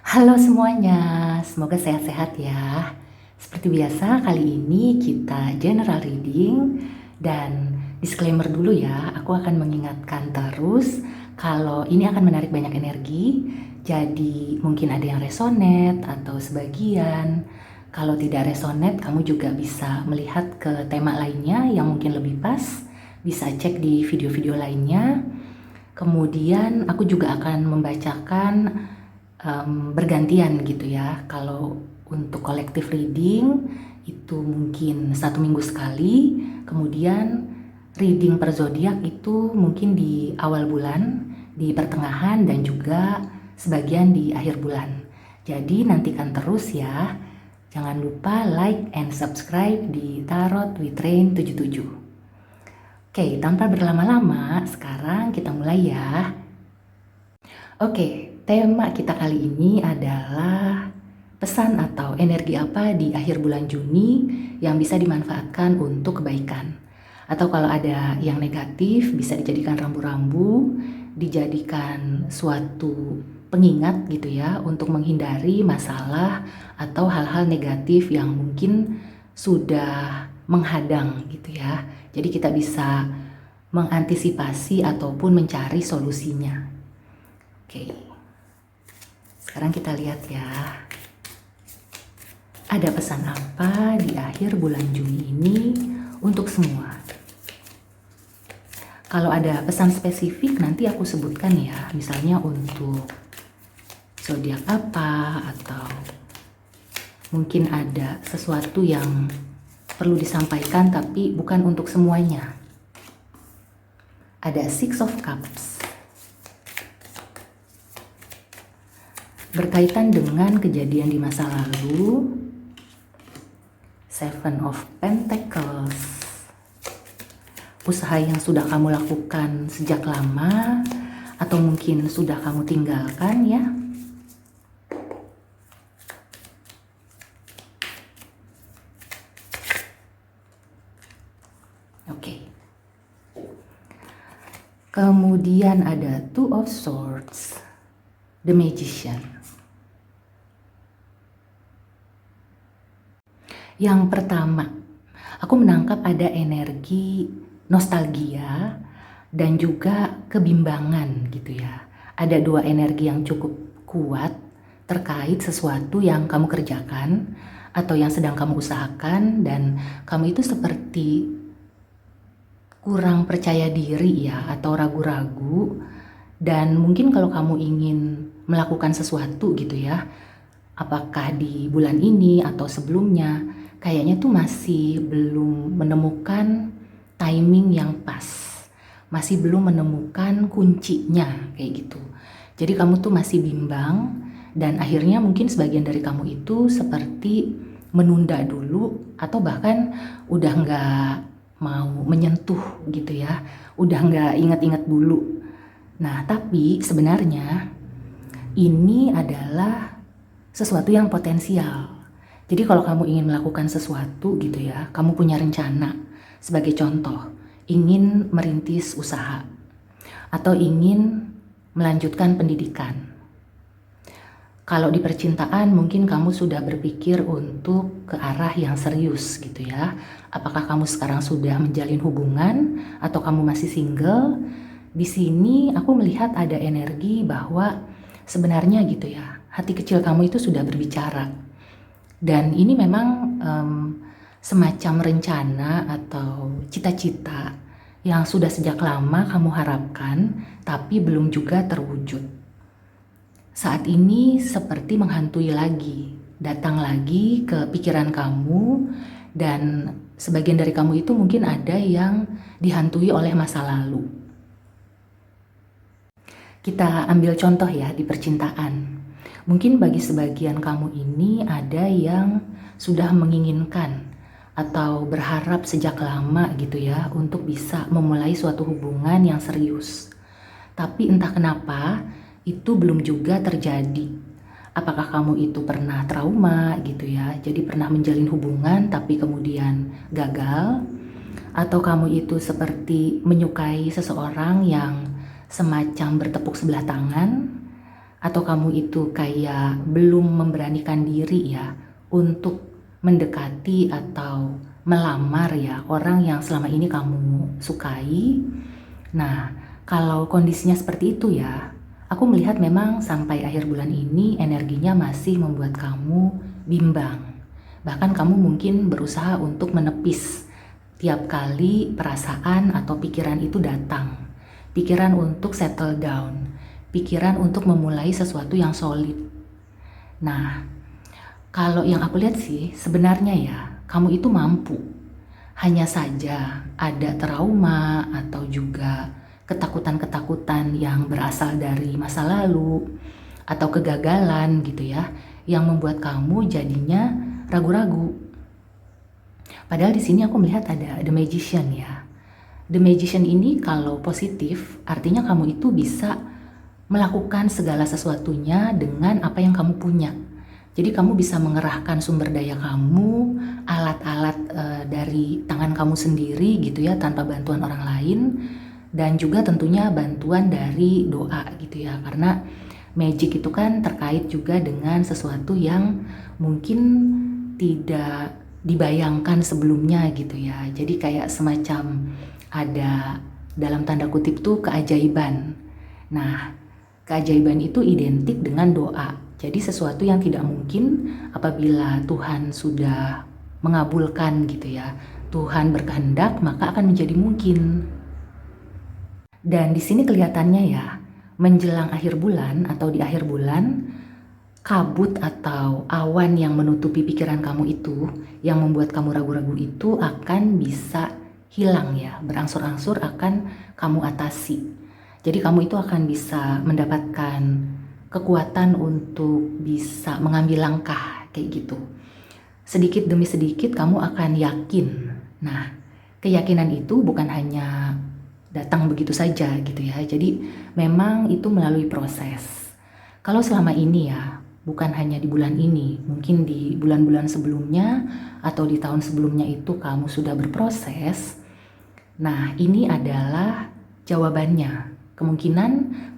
Halo semuanya, semoga sehat-sehat ya. Seperti biasa, kali ini kita general reading dan disclaimer dulu ya, aku akan mengingatkan terus kalau ini akan menarik banyak energi, jadi mungkin ada yang resonate atau sebagian. Kalau tidak resonate, kamu juga bisa melihat ke tema lainnya yang mungkin lebih pas, bisa cek di video-video lainnya. Kemudian aku juga akan membacakan bergantian gitu ya. Kalau untuk collective reading itu mungkin 1 minggu sekali, kemudian reading per zodiak itu mungkin di awal bulan, di pertengahan, dan juga sebagian di akhir bulan. Jadi nantikan terus ya. Jangan lupa like and subscribe di Tarot with Rain 77. Oke, tanpa berlama-lama, sekarang kita mulai ya. Oke, tema kita kali ini adalah pesan atau energi apa di akhir bulan Juni yang bisa dimanfaatkan untuk kebaikan. Atau kalau ada yang negatif bisa dijadikan rambu-rambu, dijadikan suatu pengingat gitu ya untuk menghindari masalah atau hal-hal negatif yang mungkin sudah menghadang gitu ya. Jadi kita bisa mengantisipasi ataupun mencari solusinya. Oke, sekarang kita lihat ya, ada pesan apa di akhir bulan Juni ini untuk semua. Kalau ada pesan spesifik nanti aku sebutkan ya, misalnya untuk zodiak apa, atau mungkin ada sesuatu yang perlu disampaikan tapi bukan untuk semuanya. Ada Six of Cups. Berkaitan dengan kejadian di masa lalu, Seven of Pentacles, usaha yang sudah kamu lakukan sejak lama atau mungkin sudah kamu tinggalkan ya. Oke. Kemudian ada Two of Swords, The Magician. Yang pertama, aku menangkap ada energi nostalgia dan juga kebimbangan gitu ya. Ada dua energi yang cukup kuat terkait sesuatu yang kamu kerjakan atau yang sedang kamu usahakan, dan kamu itu seperti kurang percaya diri ya, atau ragu-ragu. Dan mungkin kalau kamu ingin melakukan sesuatu gitu ya, apakah di bulan ini atau sebelumnya, kayaknya tuh masih belum menemukan timing yang pas, masih belum menemukan kuncinya kayak gitu. Jadi kamu tuh masih bimbang, dan akhirnya mungkin sebagian dari kamu itu seperti menunda dulu atau bahkan udah nggak mau menyentuh gitu ya, udah nggak ingat-ingat dulu. Nah tapi sebenarnya ini adalah sesuatu yang potensial. Jadi kalau kamu ingin melakukan sesuatu gitu ya, kamu punya rencana, sebagai contoh, ingin merintis usaha, atau ingin melanjutkan pendidikan. Kalau di percintaan mungkin kamu sudah berpikir untuk ke arah yang serius gitu ya. Apakah kamu sekarang sudah menjalin hubungan atau kamu masih single? Di sini aku melihat ada energi bahwa sebenarnya gitu ya, hati kecil kamu itu sudah berbicara. Dan ini memang semacam rencana atau cita-cita yang sudah sejak lama kamu harapkan tapi belum juga terwujud. Saat ini seperti menghantui lagi, datang lagi ke pikiran kamu, dan sebagian dari kamu itu mungkin ada yang dihantui oleh masa lalu. Kita ambil contoh ya di percintaan. Mungkin bagi sebagian kamu ini ada yang sudah menginginkan atau berharap sejak lama gitu ya untuk bisa memulai suatu hubungan yang serius. Tapi entah kenapa itu belum juga terjadi. Apakah kamu itu pernah trauma gitu ya, jadi pernah menjalin hubungan tapi kemudian gagal? Atau kamu itu seperti menyukai seseorang yang semacam bertepuk sebelah tangan? atau kamu itu kayak belum memberanikan diri ya untuk mendekati atau melamar ya orang yang selama ini kamu sukai. Nah, kalau kondisinya seperti itu ya, aku melihat memang sampai akhir bulan ini energinya masih membuat kamu bimbang. Bahkan kamu mungkin berusaha untuk menepis tiap kali perasaan atau pikiran itu datang. Pikiran untuk settle down, pikiran untuk memulai sesuatu yang solid. Nah, kalau yang aku lihat sih sebenarnya ya, kamu itu mampu. Hanya saja ada trauma atau juga ketakutan-ketakutan yang berasal dari masa lalu atau kegagalan gitu ya, yang membuat kamu jadinya ragu-ragu. Padahal di sini aku melihat ada The Magician ya. The Magician ini kalau positif artinya kamu itu bisa melakukan segala sesuatunya dengan apa yang kamu punya. Jadi kamu bisa mengerahkan sumber daya kamu, alat-alat dari tangan kamu sendiri gitu ya, tanpa bantuan orang lain, dan juga tentunya bantuan dari doa gitu ya, karena magic itu kan terkait juga dengan sesuatu yang mungkin tidak dibayangkan sebelumnya gitu ya. Jadi kayak semacam ada dalam tanda kutip tuh keajaiban. Nah, keajaiban itu identik dengan doa. Jadi sesuatu yang tidak mungkin apabila Tuhan sudah mengabulkan gitu ya. Tuhan berkehendak maka akan menjadi mungkin. Dan di sini kelihatannya ya, menjelang akhir bulan atau di akhir bulan, kabut atau awan yang menutupi pikiran kamu itu, yang membuat kamu ragu-ragu itu akan bisa hilang ya, berangsur-angsur akan kamu atasi. Jadi kamu itu akan bisa mendapatkan kekuatan untuk bisa mengambil langkah kayak gitu. Sedikit demi sedikit kamu akan yakin. Nah, keyakinan itu bukan hanya datang begitu saja gitu ya. Jadi memang itu melalui proses. Kalau selama ini ya, bukan hanya di bulan ini, mungkin di bulan-bulan sebelumnya atau di tahun sebelumnya itu kamu sudah berproses. Nah, ini adalah jawabannya. Kemungkinan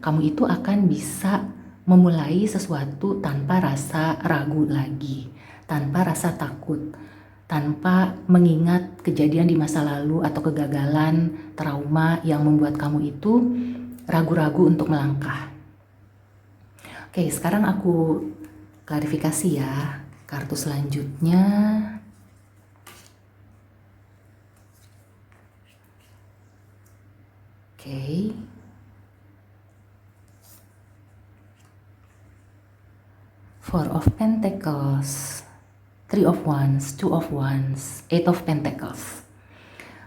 kamu itu akan bisa memulai sesuatu tanpa rasa ragu lagi, tanpa rasa takut, tanpa mengingat kejadian di masa lalu atau kegagalan, trauma yang membuat kamu itu ragu-ragu untuk melangkah. Oke, sekarang aku klarifikasi ya. Kartu selanjutnya. Oke. Four of Pentacles, Three of Wands, Two of Wands, Eight of Pentacles.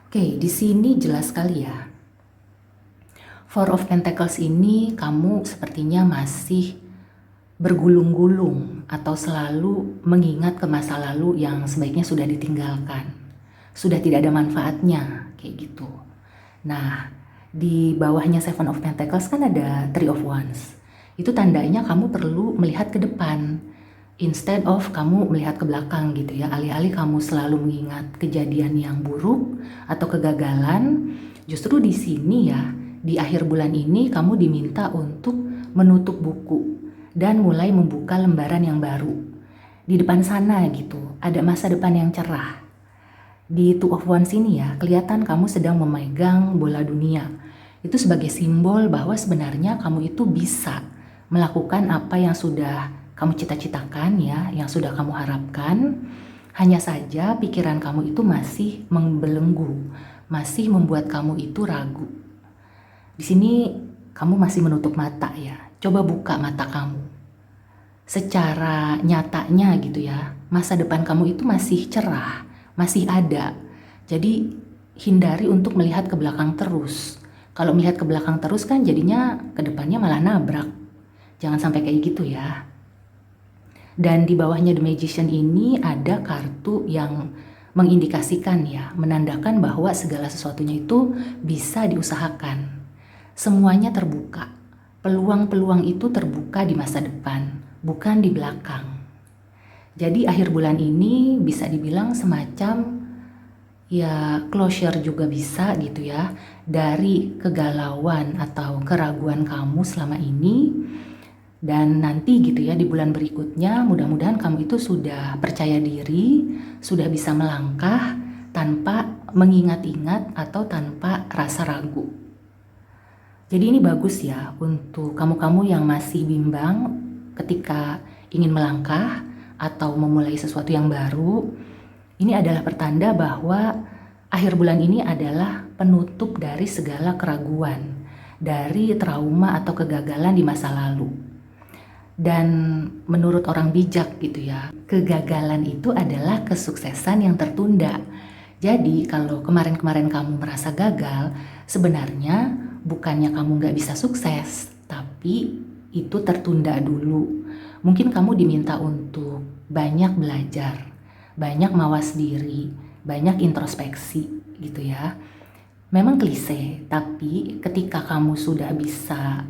Oke, di sini jelas sekali ya. Four of Pentacles ini kamu sepertinya masih bergulung-gulung atau selalu mengingat ke masa lalu yang sebaiknya sudah ditinggalkan. Sudah tidak ada manfaatnya, kayak gitu. Nah, di bawahnya Seven of Pentacles kan ada Three of Wands. Itu tandanya kamu perlu melihat ke depan instead of kamu melihat ke belakang gitu ya. Alih-alih kamu selalu mengingat kejadian yang buruk atau kegagalan, justru di sini ya, di akhir bulan ini kamu diminta untuk menutup buku dan mulai membuka lembaran yang baru. Di depan sana gitu, ada masa depan yang cerah. Di Two of Wands ini ya, kelihatan kamu sedang memegang bola dunia. Itu sebagai simbol bahwa sebenarnya kamu itu bisa melakukan apa yang sudah kamu cita-citakan ya, yang sudah kamu harapkan. Hanya saja pikiran kamu itu masih membelenggu, masih membuat kamu itu ragu. Di sini kamu masih menutup mata ya. Coba buka mata kamu. Secara nyatanya gitu ya, masa depan kamu itu masih cerah, masih ada. Jadi hindari untuk melihat ke belakang terus. Kalau melihat ke belakang terus kan jadinya ke depannya malah nabrak. Jangan sampai kayak gitu ya. Dan di bawahnya The Magician ini ada kartu yang mengindikasikan ya, menandakan bahwa segala sesuatunya itu bisa diusahakan. Semuanya terbuka. Peluang-peluang itu terbuka di masa depan, bukan di belakang. Jadi akhir bulan ini bisa dibilang semacam ya closure juga bisa gitu ya, dari kegalauan atau keraguan kamu selama ini. Dan nanti gitu ya, di bulan berikutnya mudah-mudahan kamu itu sudah percaya diri, sudah bisa melangkah tanpa mengingat-ingat atau tanpa rasa ragu. Jadi ini bagus ya untuk kamu-kamu yang masih bimbang ketika ingin melangkah atau memulai sesuatu yang baru. Ini adalah pertanda bahwa akhir bulan ini adalah penutup dari segala keraguan, dari trauma atau kegagalan di masa lalu. Dan menurut orang bijak gitu ya, kegagalan itu adalah kesuksesan yang tertunda. Jadi kalau kemarin-kemarin kamu merasa gagal, sebenarnya bukannya kamu nggak bisa sukses, tapi itu tertunda dulu. Mungkin kamu diminta untuk banyak belajar, banyak mawas diri, banyak introspeksi gitu ya. Memang klise, tapi ketika kamu sudah bisa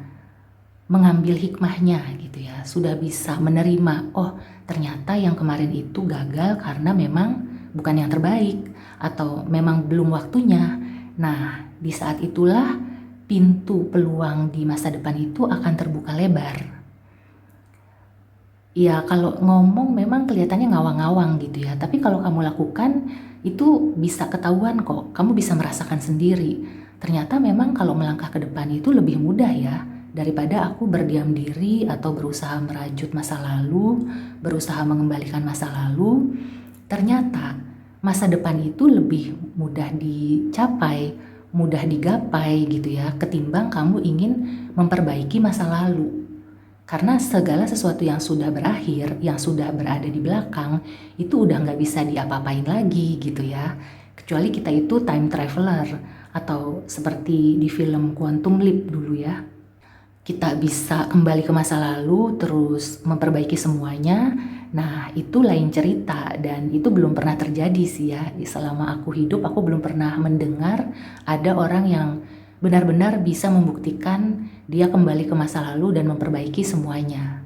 mengambil hikmahnya gitu ya, sudah bisa menerima, oh ternyata yang kemarin itu gagal karena memang bukan yang terbaik atau memang belum waktunya. Nah, di saat itulah pintu peluang di masa depan itu akan terbuka lebar. Ya kalau ngomong memang kelihatannya ngawang-ngawang gitu ya, tapi kalau kamu lakukan itu bisa ketahuan kok, kamu bisa merasakan sendiri. Ternyata memang kalau melangkah ke depan itu lebih mudah ya, daripada aku berdiam diri atau berusaha merajut masa lalu, berusaha mengembalikan masa lalu. Ternyata masa depan itu lebih mudah dicapai, mudah digapai gitu ya, ketimbang kamu ingin memperbaiki masa lalu. Karena segala sesuatu yang sudah berakhir, yang sudah berada di belakang, itu udah nggak bisa diapa-apain lagi gitu ya. Kecuali kita itu time traveler, atau seperti di film Quantum Leap dulu ya. Kita bisa kembali ke masa lalu terus memperbaiki semuanya. Nah itu lain cerita dan itu belum pernah terjadi sih ya. Selama aku hidup aku belum pernah mendengar ada orang yang benar-benar bisa membuktikan dia kembali ke masa lalu dan memperbaiki semuanya.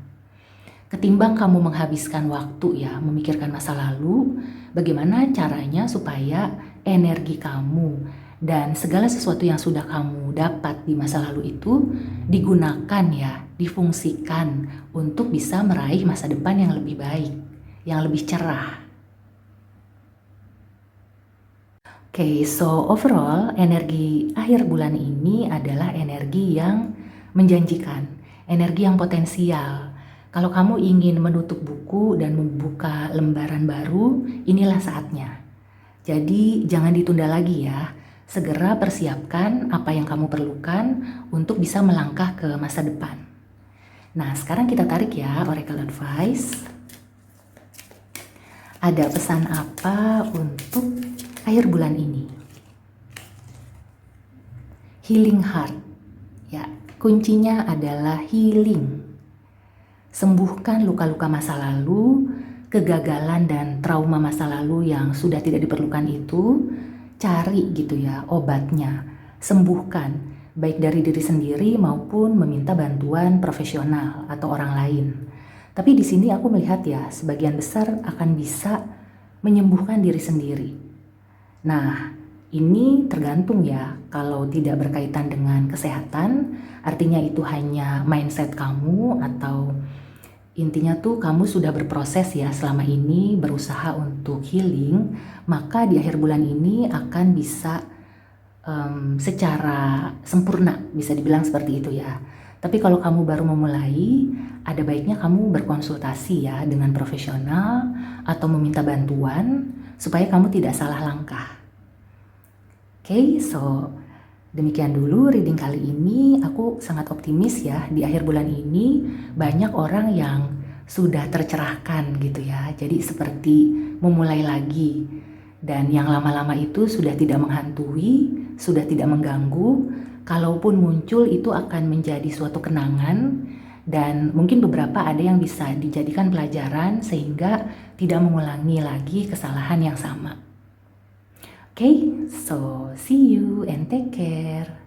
Ketimbang kamu menghabiskan waktu ya memikirkan masa lalu, bagaimana caranya supaya energi kamu dan segala sesuatu yang sudah kamu dapat di masa lalu itu digunakan ya, difungsikan untuk bisa meraih masa depan yang lebih baik, yang lebih cerah. Oke, so overall energi akhir bulan ini adalah energi yang menjanjikan, energi yang potensial. Kalau kamu ingin menutup buku dan membuka lembaran baru, inilah saatnya. Jadi jangan ditunda lagi ya. Segera persiapkan apa yang kamu perlukan untuk bisa melangkah ke masa depan. Nah, sekarang kita tarik ya Oracle Advice. Ada pesan apa untuk akhir bulan ini? Healing heart. Ya, kuncinya adalah healing. Sembuhkan luka-luka masa lalu, kegagalan dan trauma masa lalu yang sudah tidak diperlukan itu. Cari gitu ya obatnya, sembuhkan baik dari diri sendiri maupun meminta bantuan profesional atau orang lain. Tapi di sini aku melihat ya sebagian besar akan bisa menyembuhkan diri sendiri. Nah, ini tergantung ya, kalau tidak berkaitan dengan kesehatan, artinya itu hanya mindset kamu atau intinya tuh kamu sudah berproses ya selama ini berusaha untuk healing, maka di akhir bulan ini akan bisa secara sempurna, bisa dibilang seperti itu ya. Tapi kalau kamu baru memulai, ada baiknya kamu berkonsultasi ya dengan profesional atau meminta bantuan supaya kamu tidak salah langkah. Oke, so demikian dulu reading kali ini. Aku sangat optimis ya di akhir bulan ini banyak orang yang sudah tercerahkan gitu ya. Jadi seperti memulai lagi. Dan yang lama-lama itu sudah tidak menghantui, sudah tidak mengganggu. Kalaupun muncul itu akan menjadi suatu kenangan. Dan mungkin beberapa ada yang bisa dijadikan pelajaran sehingga tidak mengulangi lagi kesalahan yang sama. Okay, so see you and take care.